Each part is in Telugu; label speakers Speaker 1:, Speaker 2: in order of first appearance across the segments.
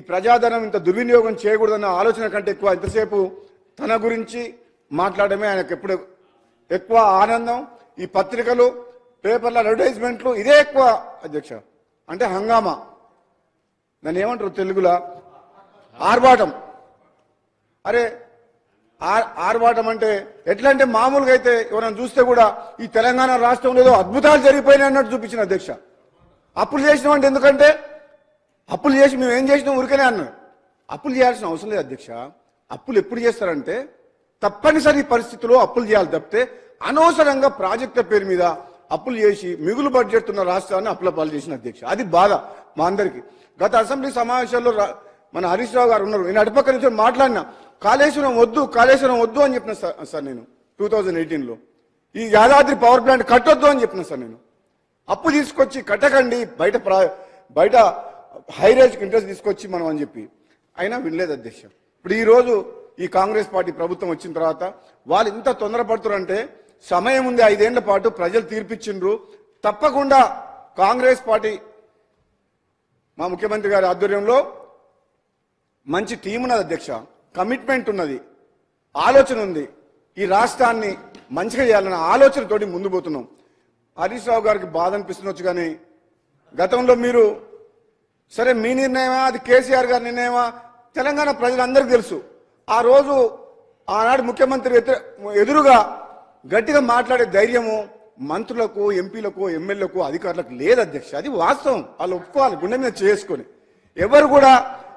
Speaker 1: ప్రజాధనం ఇంత దుర్వినియోగం చేయకూడదన్న ఆలోచన కంటే ఎక్కువ ఇంతసేపు తన గురించి మాట్లాడమే ఆయనకు ఎప్పుడు ఎక్కువ ఆనందం. ఈ పత్రికలు పేపర్ల అడ్వర్టైజ్మెంట్లు ఇదే ఎక్కువ అధ్యక్ష. అంటే హంగామా, దాన్ని ఏమంటారు తెలుగులో, ఆర్భాటం. అరే ఆర్భాటం అంటే ఎట్లా అంటే మామూలుగా అయితే ఎవరైనా చూస్తే కూడా ఈ తెలంగాణ రాష్ట్రంలో ఏదో అద్భుతాలు జరిగిపోయినాయి అన్నట్టు చూపించిన అధ్యక్ష. అప్పులు చేసినాం అంటే ఎందుకంటే అప్పులు చేసి మేము ఏం చేసినాం ఊరికనే అన్నాడు. అప్పులు చేయాల్సిన అవసరం లేదు అధ్యక్ష. అప్పులు ఎప్పుడు చేస్తారంటే తప్పనిసరి పరిస్థితుల్లో అప్పులు చేయాలి తప్పితే అనవసరంగా ప్రాజెక్టుల పేరు మీద అప్పులు చేసి మిగులు బడ్జెట్ ఉన్న రాష్ట్రాన్ని అప్పుల పాలు చేసిన అధ్యక్ష. అది బాధ మా అందరికీ. గత అసెంబ్లీ సమావేశాల్లో మన హరీష్ రావు గారు ఉన్నారు, నేను అటుపక్క నుంచి మాట్లాడినా కాళేశ్వరం వద్దు అని చెప్పిన సార్ నేను 2018లో. ఈ యాదాద్రి పవర్ ప్లాంట్ కట్టొద్దు అని చెప్పిన సార్ నేను. అప్పు తీసుకొచ్చి కట్టకండి, బయట హైరేజ్ ఇంట్రెస్ట్ తీసుకొచ్చి మనం అని చెప్పి అయినా వినలేదు అధ్యక్ష. ఇప్పుడు ఈరోజు ఈ కాంగ్రెస్ పార్టీ ప్రభుత్వం వచ్చిన తర్వాత వాళ్ళు ఇంత తొందరపడుతున్నారంటే సమయం ఉంది, 5 ఏళ్ల పాటు ప్రజలు తీర్పిచ్చిండ్రు. తప్పకుండా కాంగ్రెస్ పార్టీ మా ముఖ్యమంత్రి గారి ఆధ్వర్యంలో మంచి టీం ఉన్నది అధ్యక్ష, కమిట్మెంట్ ఉన్నది, ఆలోచన ఉంది. ఈ రాష్ట్రాన్ని మంచిగా చేయాలన్న ఆలోచనతోటి ముందు పోతున్నాం. హరీష్ రావు గారికి బాధ అనిపిస్తుండొచ్చు, కానీ గతంలో మీరు సరే మీ నిర్ణయమా అది కేసీఆర్ గారి నిర్ణయమా తెలంగాణ ప్రజలందరికీ తెలుసు. ఆ రోజు ఆనాడు ముఖ్యమంత్రి ఎదురుగా గట్టిగా మాట్లాడే ధైర్యము మంత్రులకు, ఎంపీలకు, ఎమ్మెల్యేలకు, అధికారులకు లేదు అధ్యక్ష. అది వాస్తవం, వాళ్ళు ఒప్పుకోవాలి గుండె మీద చేసుకొని. ఎవరు కూడా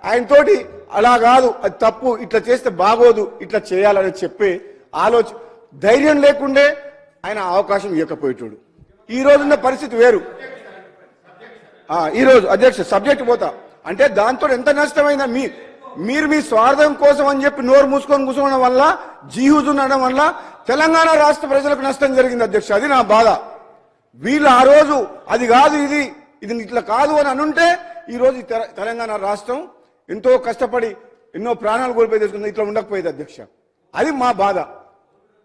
Speaker 1: ఆయనతోటి అలా కాదు, అది తప్పు, ఇట్లా చేస్తే బాగోదు, ఇట్లా చేయాలని చెప్పే ధైర్యం లేకుండే ఆయన అవకాశం ఇవ్వకపోయేటోడు. ఈ రోజున్న పరిస్థితి వేరు. ఈరోజు అధ్యక్ష సబ్జెక్ట్ పోతా అంటే దాంతో ఎంత నష్టమైందా, మీరు మీ స్వార్థం కోసం అని చెప్పి నోరు మూసుకొని కూర్చోవడం వల్ల, జీహుజు ఉండడం వల్ల తెలంగాణ రాష్ట్ర ప్రజలకు నష్టం జరిగింది అధ్యక్ష. అది నా బాధ. వీళ్ళు ఆ రోజు అది కాదు ఇది ఇట్లా కాదు అని అనుంటే ఈరోజు తెలంగాణ రాష్ట్రం ఎంతో కష్టపడి ఎన్నో ప్రాణాలు కోల్పోయి తీసుకుంది, ఇట్లా ఉండకపోయేది అధ్యక్ష. అది మా బాధ.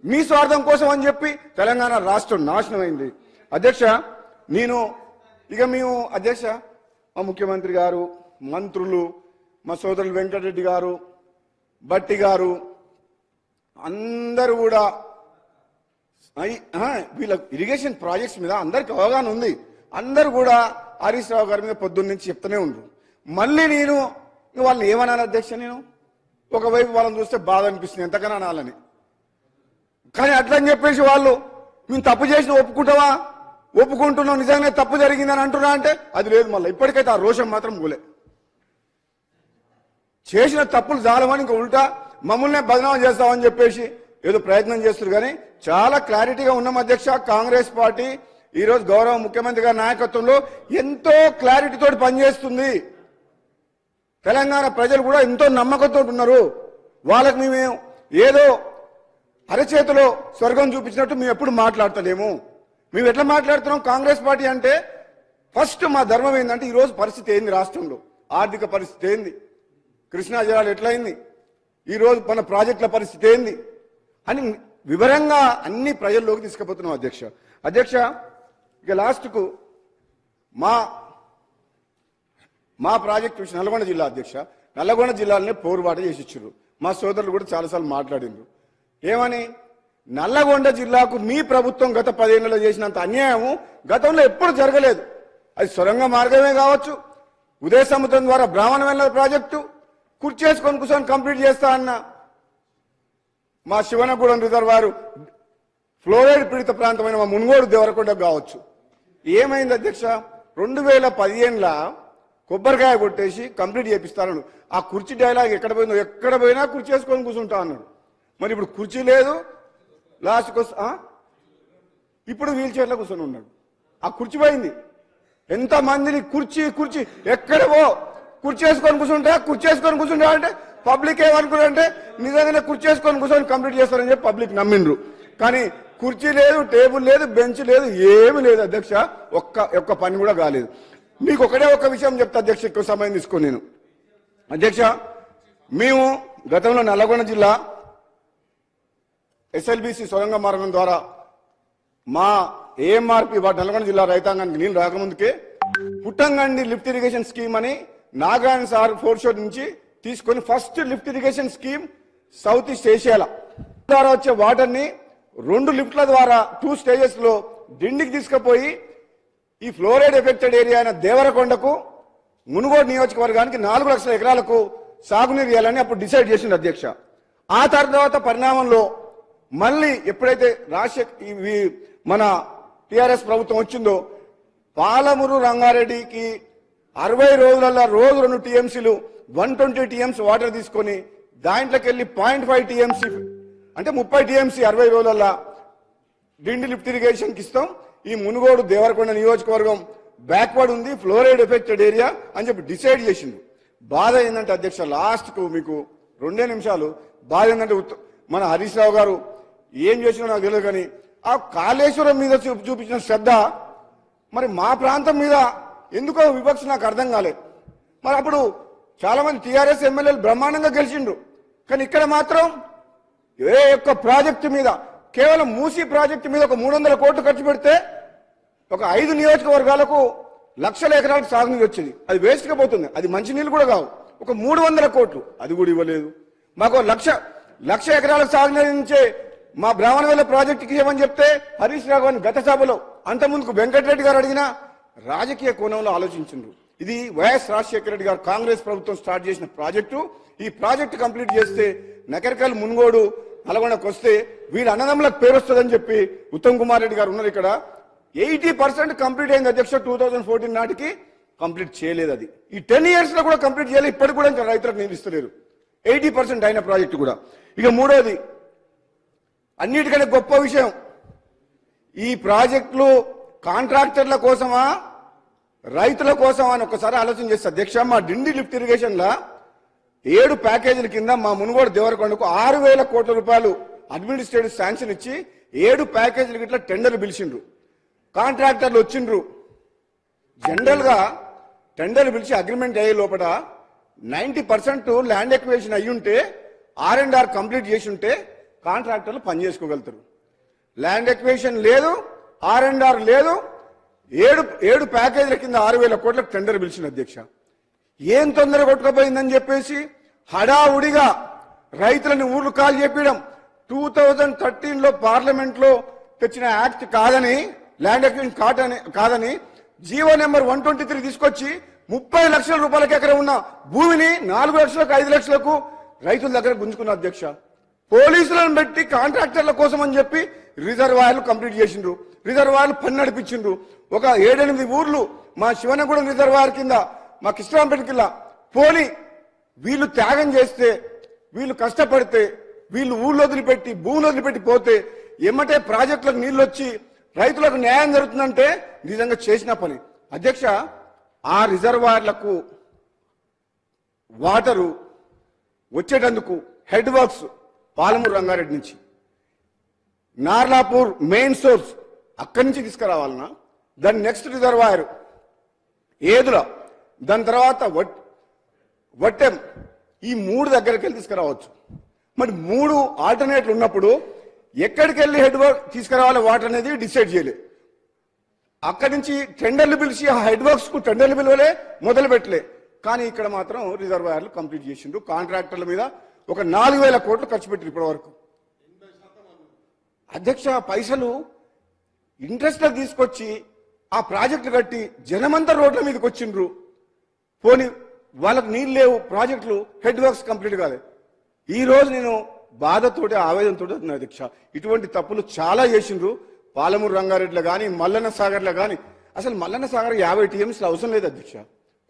Speaker 1: మీ స్వార్థం కోసం అని చెప్పి తెలంగాణ రాష్ట్రం నాశనం అయింది అధ్యక్ష. మేము అధ్యక్ష మా ముఖ్యమంత్రి గారు, మంత్రులు, మా సోదరులు వెంకటరెడ్డి గారు, భట్టి గారు అందరూ కూడా వీళ్ళ ఇరిగేషన్ ప్రాజెక్ట్స్ మీద అందరికి అవగాహన ఉంది. అందరూ కూడా హరీష్ రావు గారి మీద పొద్దున్న నుంచి చెప్తూనే ఉండరు. మళ్ళీ నేను వాళ్ళని ఏమనాలి అధ్యక్ష? నేను ఒకవైపు వాళ్ళని చూస్తే బాధ అనిపిస్తుంది, ఎంతకన్నా అనాలని. కానీ అట్లని చెప్పేసి వాళ్ళు మేము తప్పు చేసిన ఒప్పుకుంటున్నాం, నిజంగానే తప్పు జరిగిందని అంటున్నా అంటే అది లేదు. మళ్ళీ ఇప్పటికైతే ఆ రోషం మాత్రం పోలే. చేసిన తప్పులు చాలమని ఇంకా ఉల్టా మమ్మల్నే బదనామం చేస్తామని చెప్పేసి ఏదో ప్రయత్నం చేస్తారు. కానీ చాలా క్లారిటీగా ఉన్నాం అధ్యక్ష. కాంగ్రెస్ పార్టీ ఈరోజు గౌరవ ముఖ్యమంత్రి గారి నాయకత్వంలో ఎంతో క్లారిటీతో పనిచేస్తుంది. తెలంగాణ ప్రజలు కూడా ఎంతో నమ్మకంతో ఉన్నారు. వాళ్ళకి మేము ఏదో అరచేతిలో స్వర్గం చూపించినట్టు మేము ఎప్పుడు మాట్లాడతలేము. మేము ఎట్లా మాట్లాడుతున్నాం? కాంగ్రెస్ పార్టీ అంటే ఫస్ట్ మా ధర్మం ఏంటంటే ఈరోజు పరిస్థితి ఏంది, రాష్ట్రంలో ఆర్థిక పరిస్థితి ఏంది, కృష్ణా జలాలు ఎట్లయింది, ఈరోజు మన ప్రాజెక్టుల పరిస్థితి ఏంది అని వివరంగా అన్ని ప్రజల్లోకి తీసుకుపోతున్నాం అధ్యక్ష. ఇక లాస్ట్కు మా ప్రాజెక్టు విషయం నల్గొండ జిల్లా అధ్యక్ష. నల్గొండ జిల్లాలోనే పోరుబాట చేసి ఇచ్చారు. మా సోదరులు కూడా చాలాసార్లు మాట్లాడిండ్రు. ఏమని? నల్లగొండ జిల్లాకు మీ ప్రభుత్వం గత 10 ఏళ్లలో చేసినంత అన్యాయము గతంలో ఎప్పుడు జరగలేదు. అది సొరంగ మార్గమే కావచ్చు, ఉదయ సముద్రం ద్వారా బ్రాహ్మణ వెల్లల ప్రాజెక్టు కుర్చేసుకొని కూర్చొని కంప్లీట్ చేస్తా అన్న మా శివనగూడెం రిజర్వాయర్ ఫ్లోరైడ్ పీడిత ప్రాంతమైన మా మున్గోడు దేవరకొండ కావచ్చు. ఏమైంది అధ్యక్ష? 2015లో కొబ్బరికాయ కొట్టేసి కంప్లీట్ చేపిస్తాను. ఆ కుర్చీ డైలాగ్ ఎక్కడ పోయినా కుర్చీ వేసుకొని కూర్చుంటా అన్నాడు. మరి ఇప్పుడు కుర్చీ లేదు, లాస్ట్కి ఇప్పుడు వీల్ చైర్లో కూర్చొని ఉన్నాడు. ఆ కుర్చీ పోయింది. ఎంతమందిని కుర్చీ ఎక్కడవో కుర్చీ వేసుకొని కూర్చుంటా అంటే పబ్లిక్ ఏమనుకున్నారంటే నిజంగానే కుర్చీ వేసుకొని కూర్చొని కంప్లీట్ చేస్తారని చెప్పి పబ్లిక్ నమ్మిండ్రు. కానీ కుర్చీ లేదు, టేబుల్ లేదు, బెంచ్ లేదు, ఏమి లేదు అధ్యక్ష. ఒక్క పని కూడా కాలేదు. మీకు ఒక విషయం చెప్తా అధ్యక్ష, ఎక్కువ సమయం తీసుకోను నేను. అధ్యక్ష, మేము గతంలో నల్లగొండ జిల్లా SLBC సొరంగ మార్గం ద్వారా మా AMRP నల్గొండ జిల్లా రైతాంగానికి నీళ్లు రాకముందుకే పుట్టంగండి లిఫ్ట్ ఇరిగేషన్ స్కీమ్ అని నాగార్జున సార్ ఫోర్ షోర్ నుంచి తీసుకొని first lift irrigation scheme south east ఏషియాలో ద్వారా వచ్చే వాటర్ ని 2 లిఫ్ట్ల ద్వారా 2 స్టేజెస్ లో డిండికి తీసుకుపోయి ఈ ఫ్లోరైడ్ ఎఫెక్టెడ్ ఏరియా అయిన దేవరకొండకు మునుగోడు నియోజకవర్గానికి 4 లక్షల ఎకరాలకు సాగునీరు ఇవ్వాలని అప్పుడు డిసైడ్ చేసింది అధ్యక్ష. ఆ తర్వాత పరిణామంలో మళ్ళీ ఎప్పుడైతే మన టిఆర్ఎస్ ప్రభుత్వం వచ్చిందో పాలమూరు రంగారెడ్డికి 60 రోజులలో రోజు 2 టీఎంసీలు 120 టీఎంసీ వాటర్ తీసుకొని దాంట్లోకి వెళ్ళి 0.5 టీఎంసీ అంటే 30 టీఎంసీ 60 రోజులలో డిండి లిఫ్ట్ ఇరిగేషన్కి ఇస్తాం. ఈ మునుగోడు దేవరకొండ నియోజకవర్గం బ్యాక్వర్డ్ ఉంది, ఫ్లోరైడ్ ఎఫెక్టెడ్ ఏరియా అని చెప్పి డిసైడ్ చేసింది. బాధ ఏంటంటే అధ్యక్ష, లాస్ట్ కు మీకు 2 నిమిషాలు బాధ ఏంటంటే మన హరీష్ రావు గారు ఏం చేసినా నాకు తెలియదు, కానీ ఆ కాళేశ్వరం మీద చూపించిన శ్రద్ధ మరి మా ప్రాంతం మీద ఎందుకో వివక్ష నాకు అర్థం కాలేదు. మరి అప్పుడు చాలా మంది టీఆర్ఎస్ ఎమ్మెల్యేలు బ్రహ్మాండంగా గెలిచిండ్రు, కానీ ఇక్కడ మాత్రం ఏ ఒక్క ప్రాజెక్టు మీద కేవలం మూసీ ప్రాజెక్టు మీద ఒక 300 కోట్లు ఖర్చు పెడితే ఒక 5 నియోజకవర్గాలకు లక్షల ఎకరాలకు సాగునీరు వచ్చేది. అది వేస్ట్గా పోతుంది, అది మంచినీళ్ళు కూడా కావు. ఒక 300 కోట్లు అది కూడా ఇవ్వలేదు. మాకు లక్ష ఎకరాలకు సాగునీరు నుంచే మా బ్రాహ్మణవేల ప్రాజెక్టుకి ఇవ్వమని చెప్తే హరీష్ రావు గారిని గత సభలో అంతకుముందుకు వెంకటరెడ్డి గారు అడిగినా రాజకీయ కోణంలో ఆలోచించిండ్రు. ఇది వైఎస్ రాజశేఖర రెడ్డి గారు కాంగ్రెస్ ప్రభుత్వం స్టార్ట్ చేసిన ప్రాజెక్టు. ఈ ప్రాజెక్టు కంప్లీట్ చేస్తే నకరికల్ మునుగోడు నల్గొండకు వస్తే వీళ్ళ అన్నదమ్ములకు పేరు వస్తుందని చెప్పి ఉత్తమ్ కుమార్ రెడ్డి గారు ఉన్నారు ఇక్కడ. 80% కంప్లీట్ అయింది అధ్యక్ష. 2014 నాటికి కంప్లీట్ చేయలేదు. అది ఈ 10 years లో కూడా కంప్లీట్ చేయలేదు. ఇప్పటికి కూడా ఇంకా రైతులకు నీళ్ళు ఇస్తలేరు. 80% అయిన ప్రాజెక్టు కూడా. ఇక మూడోది, అన్నిటికంటే గొప్ప విషయం, ఈ ప్రాజెక్టులు కాంట్రాక్టర్ల కోసమా రైతుల కోసమా అని ఒకసారి ఆలోచన చేస్తే అధ్యక్ష, మా డిండి లిఫ్ట్ ఇరిగేషన్ లా 7 ప్యాకేజీల కింద మా మునుగోడు దేవరకొండకు 6,000 కోట్ల రూపాయలు అడ్మినిస్ట్రేటివ్ శాంక్షన్ ఇచ్చి 7 ప్యాకేజీలకి ఇట్లా టెండర్లు పిలిచిండ్రు. కాంట్రాక్టర్లు వచ్చిండ్రు. జనరల్ గా టెండర్లు పిలిచి అగ్రిమెంట్ అయ్యే లోపల 90% ల్యాండ్ ఎక్విజిషన్ అయ్యి ఉంటే R&R కంప్లీట్ చేసి ఉంటే కాంట్రాక్టర్లు పనిచేసుకోగలుగుతారు. ల్యాండ్ ఎక్విజిషన్ లేదు, R&R లేదు. 7 ప్యాకేజీల కింద 6,000 కోట్లకు టెండర్ పిలిచిన అధ్యక్ష. ఏం తొందర కొట్టుకుపోయిందని చెప్పేసి హడావుడిగా రైతులని ఊర్లు కాల్ చేపించడం. 2013లో పార్లమెంట్ లో తెచ్చిన యాక్ట్ కాదని, ల్యాండ్ ఎక్విజిషన్ కాదని జీవో నెంబర్ 123 తీసుకొచ్చి 30 లక్షల రూపాయలకి ఎకరం ఉన్న భూమిని 4 లక్షలకు 5 లక్షలకు రైతుల దగ్గర గుంజుకున్న అధ్యక్ష. పోలీసులను పెట్టి కాంట్రాక్టర్ల కోసం అని చెప్పి రిజర్వాయర్లు కంప్లీట్ చేసిండ్రు. రిజర్వాయర్లు పని నడిపించిండ్రు. ఒక 7-8 ఊర్లు మా శివనగూడెం రిజర్వాయర్ కింద, మా కృష్ణాంపేట కింద పోలి వీళ్ళు త్యాగం చేస్తే, వీళ్ళు కష్టపడితే, వీళ్ళు ఊళ్ళో వదిలిపెట్టి భూములు వదిలిపెట్టి పోతే ఎమ్మటే ప్రాజెక్టులకు నీళ్ళు వచ్చి రైతులకు న్యాయం జరుగుతుందంటే నిజంగా చేసిన పని అధ్యక్ష. ఆ రిజర్వాయర్లకు వాటరు వచ్చేటందుకు హెడ్ వర్క్స్ పాలమూరు రంగారెడ్డి నుంచి, నార్లాపూర్ మెయిన్ సోర్స్ అక్కడి నుంచి తీసుకురావాలన్నా, దాని నెక్స్ట్ రిజర్వాయర్ ఏదుల, దాని తర్వాత వట్టెం, ఈ 3 దగ్గరికి వెళ్ళి తీసుకురావచ్చు. మరి 3 ఆల్టర్నేట్లు ఉన్నప్పుడు ఎక్కడికి వెళ్ళి హెడ్ వర్క్ తీసుకురావాలి వాటర్ అనేది డిసైడ్ చేయలేదు. అక్కడి నుంచి టెండర్లు పిలిచి ఆ హెడ్ వర్క్స్ కు టెండర్లు పిలవలే, మొదలు పెట్టలే. కానీ ఇక్కడ మాత్రం రిజర్వాయర్లు కంప్లీట్ చేసిండ్రు. కాంట్రాక్టర్ల మీద ఒక 4,000 కోట్లు ఖర్చు పెట్టారు ఇప్పటి వరకు అధ్యక్ష. పైసలు ఇంట్రెస్ట్ తీసుకొచ్చి ఆ ప్రాజెక్టులు కట్టి జనమంతా రోడ్ల మీదకి వచ్చిండ్రు. పోనీ వాళ్ళకు నీళ్ళు లేవు, ప్రాజెక్టులు హెడ్ వర్క్స్ కంప్లీట్ కాలేదు. ఈ రోజు నేను బాధతోటి ఆవేదనతో అధ్యక్ష, ఇటువంటి తప్పులు చాలా చేసిండ్రు. పాలమూరు రంగారెడ్డిలో కానీ మల్లన్న సాగర్లో కానీ, అసలు మల్లన్న సాగర్ 50 టీఎంసీలు అవసరం లేదు అధ్యక్ష.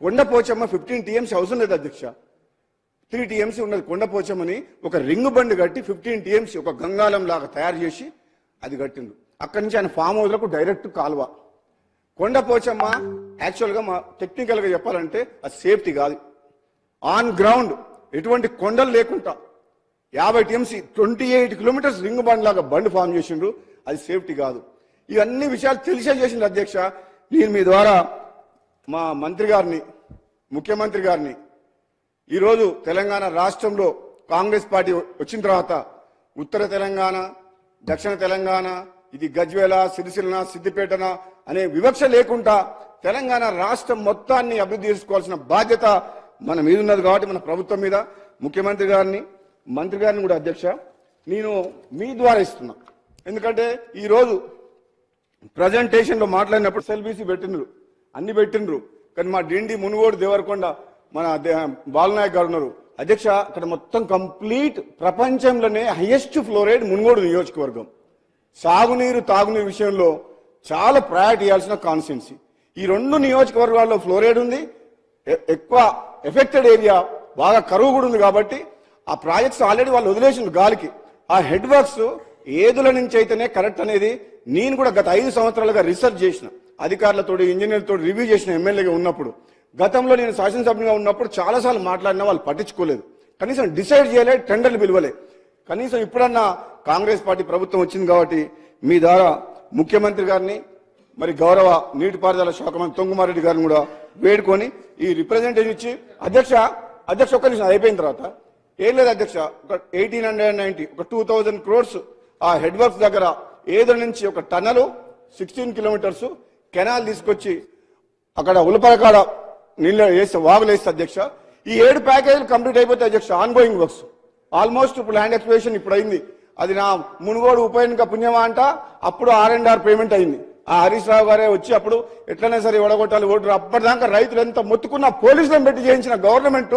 Speaker 1: కొండపోచమ్మ 15 టీఎంసీ అవసరం లేదు అధ్యక్ష. 3 టీఎంసీ ఉన్నది కొండపోచమ్మని ఒక రింగ్ బండ్ కట్టి 15 టీఎంసీ ఒక గంగాలం లాగా తయారు చేసి అది కట్టిండ్రు. అక్కడి నుంచి ఆయన ఫామ్ హౌస్లకు డైరెక్ట్ కాలువ. కొండపోచమ్మ యాక్చువల్గా మా టెక్నికల్గా చెప్పాలంటే అది సేఫ్టీ కాదు. ఆన్ గ్రౌండ్ ఎటువంటి కొండలు లేకుండా 50 టీఎంసీ 28 కిలోమీటర్స్ రింగ్ బండ్ లాగా బండ్ ఫామ్ చేసిండ్రు. అది సేఫ్టీ కాదు. ఇవన్నీ విషయాలు తెలిసే చేసిండ్రు అధ్యక్ష. నేను మీ ద్వారా మా మంత్రి గారిని, ముఖ్యమంత్రి గారిని, ఈరోజు తెలంగాణ రాష్ట్రంలో కాంగ్రెస్ పార్టీ వచ్చిన తర్వాత ఉత్తర తెలంగాణ, దక్షిణ తెలంగాణ, ఇది గజ్వేల, సిరిసిల్ల, సిద్దిపేటన అనే వివక్ష లేకుండా తెలంగాణ రాష్ట్రం మొత్తాన్ని అభివృద్ధి చేసుకోవాల్సిన బాధ్యత మన మీద ఉన్నది కాబట్టి మన ప్రభుత్వం మీద ముఖ్యమంత్రి గారిని మంత్రి గారిని కూడా అధ్యక్ష నేను మీ ద్వారా ఇస్తున్నా. ఎందుకంటే ఈరోజు ప్రజెంటేషన్లో మాట్లాడినప్పుడు సెల్బీసీ పెట్టినరు, అన్ని పెట్టినరు, కానీ మా డిండి మునుగోడు దేవరకొండ మన బాలనాయక్ గారు ఉన్నారు అధ్యక్ష. అక్కడ మొత్తం కంప్లీట్ ప్రపంచంలోనే హైయెస్ట్ ఫ్లోరైడ్ మునుగోడు నియోజకవర్గం. సాగునీరు తాగునీరు విషయంలో చాలా ప్రయారిటీ ఇవ్వాల్సిన కాన్స్టిట్యున్సీ. ఈ రెండు నియోజకవర్గాల్లో ఫ్లోరైడ్ ఉంది, ఎక్కువ ఎఫెక్టెడ్ ఏరియా, బాగా కరువు కూడా ఉంది. కాబట్టి ఆ ప్రాజెక్ట్స్ ఆల్రెడీ వాళ్ళు వదిలేసింది గాలికి. ఆ హెడ్ వర్క్స్ ఏదుల నుంచి అయితేనే కరెక్ట్ అనేది నేను కూడా గత 5 సంవత్సరాలుగా రీసెర్చ్ చేసిన, అధికారులతో ఇంజనీర్లతో రివ్యూ చేసిన ఎమ్మెల్యేగా ఉన్నప్పుడు. గతంలో నేను శాసనసభ్యునిగా ఉన్నప్పుడు చాలాసార్లు మాట్లాడినా వాళ్ళు పట్టించుకోలేదు, కనీసం డిసైడ్ చేయలే, టెండర్లు పిలవలే. కనీసం ఇప్పుడన్నా కాంగ్రెస్ పార్టీ ప్రభుత్వం వచ్చింది కాబట్టి మీ ద్వారా ముఖ్యమంత్రి గారిని మరి గౌరవ నీటిపారుదల శాఖ మంత్రి ఉత్తమ్ గారిని కూడా వేడుకొని ఈ రిప్రజెంటేషన్ ఇచ్చి అధ్యక్ష ఒక్క నిమిషం అయిపోయిన తర్వాత ఏం లేదు అధ్యక్ష, ఒక 1890 ఒక 2000 crores ఆ హెడ్ వర్క్స్ దగ్గర ఏదో నుంచి ఒక టన్నలు 16 kilometers కెనాల్ తీసుకొచ్చి అక్కడ ఉలపరకాడ నీళ్ళు వేస్తే వాగులు వేస్తే అధ్యక్ష ఈ 7 ప్యాకేజీలు కంప్లీట్ అయిపోతే అధ్యక్ష ఆన్గోయింగ్ వర్క్స్ ఆల్మోస్ట్ ఇప్పుడు ల్యాండ్ ఎక్స్ప్లోరేషన్ ఇప్పుడు అయింది. అది నా మునుగోడు ఉప ఎన్నిక పుణ్యమా అంట. అప్పుడు R&R పేమెంట్ అయింది. ఆ హరీష్ రావు గారే వచ్చి అప్పుడు ఎట్లనే సరే ఓడగొట్టాలి ఓటు, అప్పటిదాకా రైతులు ఎంత మొత్తుకున్న పోలీసులను పెట్టి చేయించిన గవర్నమెంట్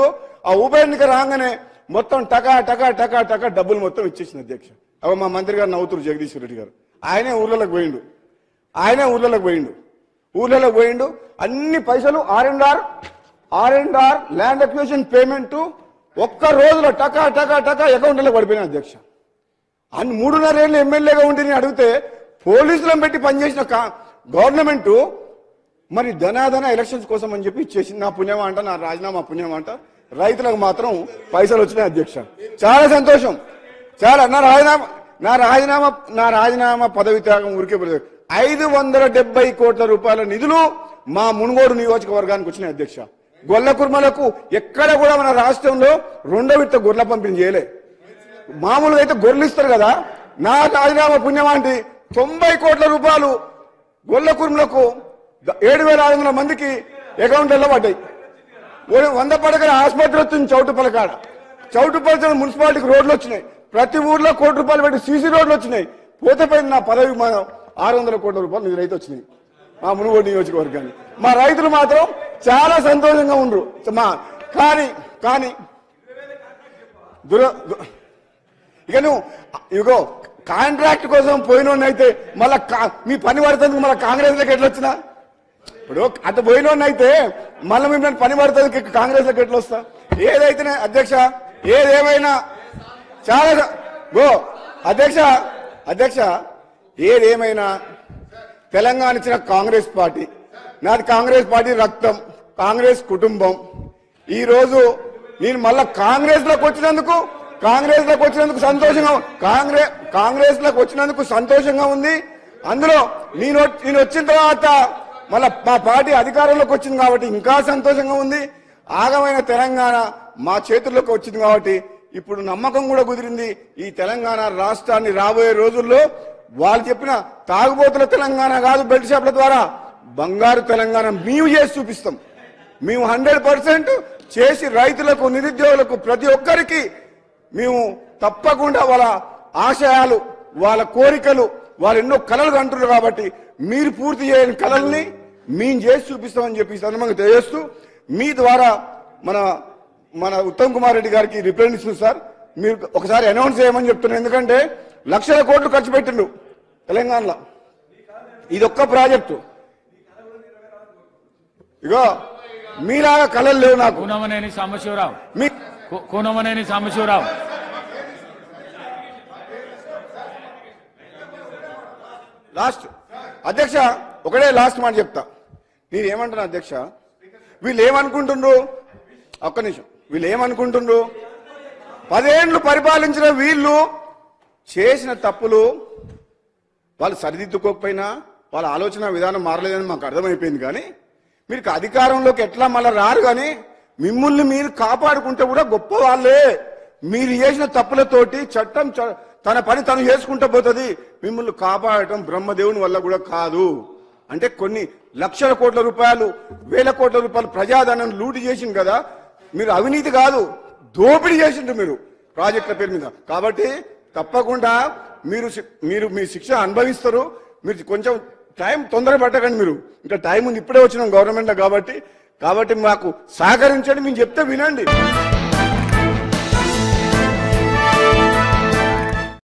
Speaker 1: ఆ ఉప ఎన్నిక రాగానే మొత్తం టకా టకా టకా టకా డబ్బులు మొత్తం ఇచ్చేసింది అధ్యక్ష. అవ మా మంత్రి గారు నవ్వుతురు జగదీశ్వర్ రెడ్డి గారు, ఆయనే ఊర్లలోకి పోయిండు, అన్ని పైసలు R&R ల్యాండ్ అక్విజిషన్ పేమెంట్ ఒక్క రోజులో టకా టకా టకా అకౌంట్లో పడిపోయినా అధ్యక్ష. అన్ని 3.5 ఏళ్ళు ఎమ్మెల్యేగా ఉండి నేను అడిగితే పోలీసులను పెట్టి పనిచేసిన గవర్నమెంట్ మరి ధనాధన ఎలక్షన్స్ కోసం అని చెప్పి ఇచ్చేసింది. నా పుణ్యమా అంట, నా రాజీనామా పుణ్యమా అంట. రైతులకు మాత్రం పైసలు వచ్చినాయి అధ్యక్ష, చాలా సంతోషం. చాలా నా రాజీనామా పదవి త్యాగం ఊరికే 570 కోట్ల రూపాయల నిధులు మా మునుగోడు నియోజకవర్గానికి వచ్చినాయి అధ్యక్ష. గొల్ల కుర్మలకు ఎక్కడ కూడా మన రాష్ట్రంలో 2వ విడత గొర్రెల పంపిణీ చేయలే. మామూలుగా అయితే గొర్రెలు ఇస్తారు కదా, నా రాజీనామా పుణ్యమా అంటే 90 కోట్ల రూపాయలు గొల్ల కుర్మలకు 7,600 మందికి అకౌంట్లలో పడ్డాయి. 100 పడకల ఆసుపత్రి వచ్చింది చౌటుపల్లి మున్సిపాలిటీకి రోడ్లు వచ్చినాయి. ప్రతి ఊర్లో ₹1 కోటి పెట్టి సీసీ రోడ్లు వచ్చినాయి. పోతే పోయింది నా పదవి 600 కోట్ల రూపాయలు నిధులైతే వచ్చినాయి మా మునుగోడు నియోజకవర్గాన్ని. మా రైతులు మాత్రం చాలా సంతోషంగా ఉండరు. కానీ ఇక నువ్వు కాంట్రాక్ట్ కోసం పోయినోన్నైతే మళ్ళా మీ పని పడుతుంది, మళ్ళీ కాంగ్రెస్లోకి ఎట్లా వచ్చినా? ఇప్పుడు అటు పోయినోన్నైతే మళ్ళీ మిమ్మల్ని పని పడుతుంది, కాంగ్రెస్లోకి ఎట్లా వస్తా? ఏదైతేనే అధ్యక్ష, ఏదేమైనా చాలా అధ్యక్ష ఏదేమైనా తెలంగాణ ఇచ్చిన కాంగ్రెస్ పార్టీ, నాది కాంగ్రెస్ పార్టీ రక్తం, కాంగ్రెస్ కుటుంబం. ఈ రోజు నేను మళ్ళా కాంగ్రెస్లోకి వచ్చినందుకు సంతోషంగా ఉంది. అందులో నేను వచ్చిన తర్వాత మళ్ళా మా పార్టీ అధికారంలోకి వచ్చింది కాబట్టి ఇంకా సంతోషంగా ఉంది. ఆగమైన తెలంగాణ మా చేతుల్లోకి వచ్చింది కాబట్టి ఇప్పుడు నమ్మకం కూడా కుదిరింది. ఈ తెలంగాణ రాష్ట్రాన్ని రాబోయే రోజుల్లో వాళ్ళు చెప్పిన తాగుబోతుల తెలంగాణ కాదు, బెల్ట్ షాప్ల ద్వారా బంగారు తెలంగాణ మేము చేసి చూపిస్తాం. మేము 100% చేసి రైతులకు, నిరుద్యోగులకు, ప్రతి ఒక్కరికి మేము తప్పకుండా వాళ్ళ ఆశయాలు, వాళ్ళ కోరికలు, వాళ్ళు ఎన్నో కలలు అంటున్నారు కాబట్టి మీరు పూర్తి చేయని కలల్ని మేము చేసి చూపిస్తామని చెప్పి సందర్భంగా తెలియజేస్తూ మీ ద్వారా మన ఉత్తమ్ కుమార్ రెడ్డి గారికి రిప్రజెంటేషన్ సార్ మీరు ఒకసారి అనౌన్స్ చేయమని చెప్తున్నాను. ఎందుకంటే లక్షల కోట్లు ఖర్చు పెట్టిండు తెలంగాణలో, ఇదొక్క ప్రాజెక్టు. ఇగో మీలాగా కళలు లేవు నాకు.
Speaker 2: కూనమనేని సాంబశివరావు
Speaker 1: లాస్ట్ అధ్యక్ష, ఒకటే లాస్ట్ మాట చెప్తా. నేనేమంటున్నా అధ్యక్ష, వీళ్ళు ఏమనుకుంటుండ్రు, ఒక్క నిమిషం, వీళ్ళు ఏమనుకుంటుండ్రు, 10 ఏళ్లు పరిపాలించిన వీళ్ళు చేసిన తప్పులు వాళ్ళు సరిదిద్దుకోకపోయినా వాళ్ళ ఆలోచన విధానం మారలేదని మాకు అర్థమైపోయింది. కానీ మీరు అధికారంలోకి ఎట్లా మళ్ళీ రారు, కానీ మిమ్మల్ని మీరు కాపాడుకుంటే కూడా గొప్ప వాళ్ళే. మీరు చేసిన తప్పులతోటి చట్టం తన పని తను చేసుకుంటూ పోతుంది. మిమ్మల్ని కాపాడటం బ్రహ్మదేవుని వల్ల కూడా కాదు అంటే కొన్ని లక్షల కోట్ల రూపాయలు, వేల కోట్ల రూపాయలు ప్రజాధనం లూటి చేసింది కదా. మీరు అవినీతి కాదు, దోపిడీ చేసిండ్రు మీరు ప్రాజెక్టుల పేరు మీద. కాబట్టి తప్పకుండా మీరు మీ శిక్ష అనుభవిస్తారు. మీరు కొంచెం టైం తొందర పట్టకండి. మీరు ఇంకా టైం ఉంది, ఇప్పుడే వచ్చినాం గవర్నమెంట్లో కాబట్టి మాకు సహకరించండి. మేము చెప్తే వినండి.